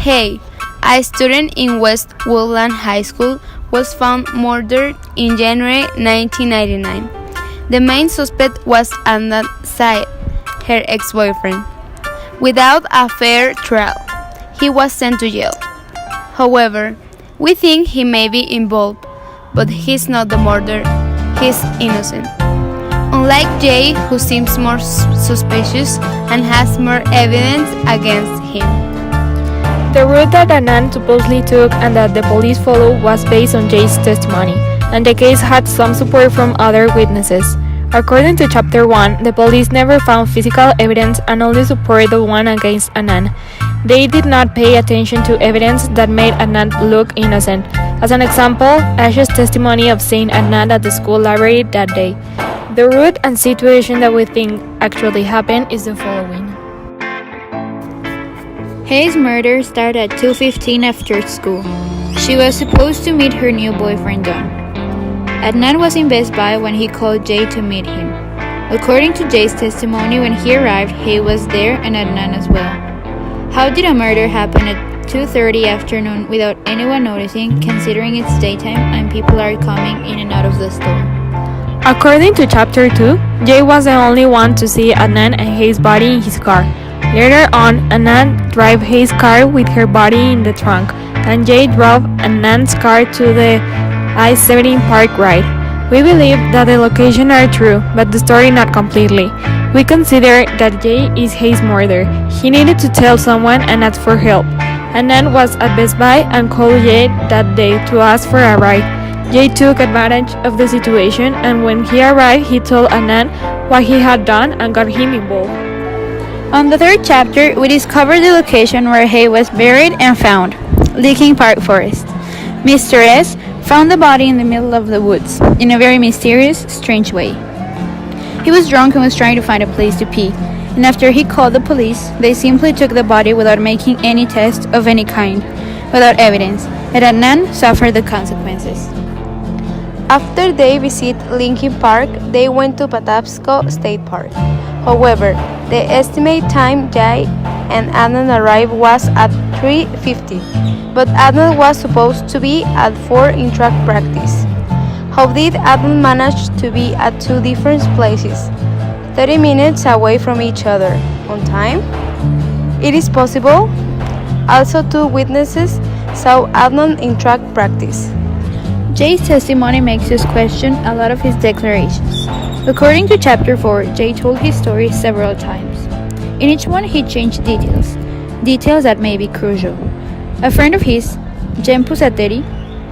Hey, a student in West Woodland High School was found murdered in January 1999. The main suspect was Adnan Syed, her ex-boyfriend. Without a fair trial, he was sent to jail. However, we think he may be involved, but he's not the murderer. He's innocent. Unlike Jay, who seems more suspicious and has more evidence against him. The route that Adnan supposedly took and that the police followed was based on Jay's testimony, and the case had some support from other witnesses. According to Chapter 1, the police never found physical evidence and only supported the one against Adnan. They did not pay attention to evidence that made Adnan look innocent. As an example, Ash's testimony of seeing Adnan at the school library that day. The route and situation that we think actually happened is the following. Hayes' murder started at 2:15 after school. She was supposed to meet her new boyfriend Don. Adnan was in Best Buy when he called Jay to meet him. According to Jay's testimony, when he arrived, Hay was there and Adnan as well. How did a murder happen at 2:30 afternoon without anyone noticing, considering it's daytime and people are coming in and out of the store? According to Chapter 2, Jay was the only one to see Adnan and Hayes' body in his car. Later on, Adnan drove Hayes' car with her body in the trunk, and Jay drove Adnan's car to the I-17 park ride. We believe that the locations are true, but the story not completely. We consider that Jay is Hayes' murderer. He needed to tell someone and ask for help. Adnan was at Best Buy and called Jay that day to ask for a ride. Jay took advantage of the situation, and when he arrived, he told Adnan what he had done and got him involved. On the third chapter, we discovered the location where Hay was buried and found, Licking Park Forest. Mr. S found the body in the middle of the woods, in a very mysterious, strange way. He was drunk and was trying to find a place to pee, and after he called the police, they simply took the body without making any test of any kind, without evidence, and Adnan suffered the consequences. After they visited Lincoln Park, they went to Patapsco State Park. However, the estimated time Jay and Adnan arrived was at 3:50, but Adnan was supposed to be at 4 in track practice. How did Adnan manage to be at two different places, 30 minutes away from each other, on time? It is possible. Also, two witnesses saw Adnan in track practice. Jay's testimony makes us question a lot of his declarations. According to Chapter 4, Jay told his story several times. In each one, he changed details that may be crucial. A friend of his, Jen Pusateri,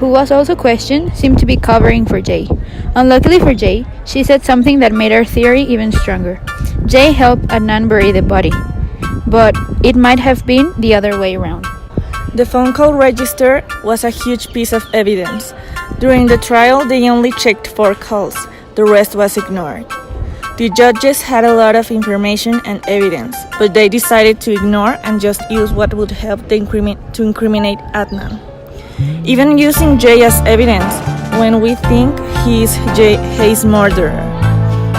who was also questioned, seemed to be covering for Jay. Unluckily for Jay, she said something that made our theory even stronger. Jay helped Adnan bury the body, but it might have been the other way around. The phone call register was a huge piece of evidence. During the trial, they only checked 4 calls. The rest was ignored. The judges had a lot of information and evidence, but they decided to ignore and just use what would help to incriminate Adnan. Even using Jay as evidence when we think he is Hayes' murderer.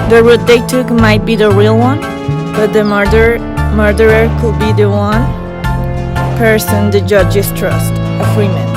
The route they took might be the real one, but the murderer could be the one person the judges trust, a free man.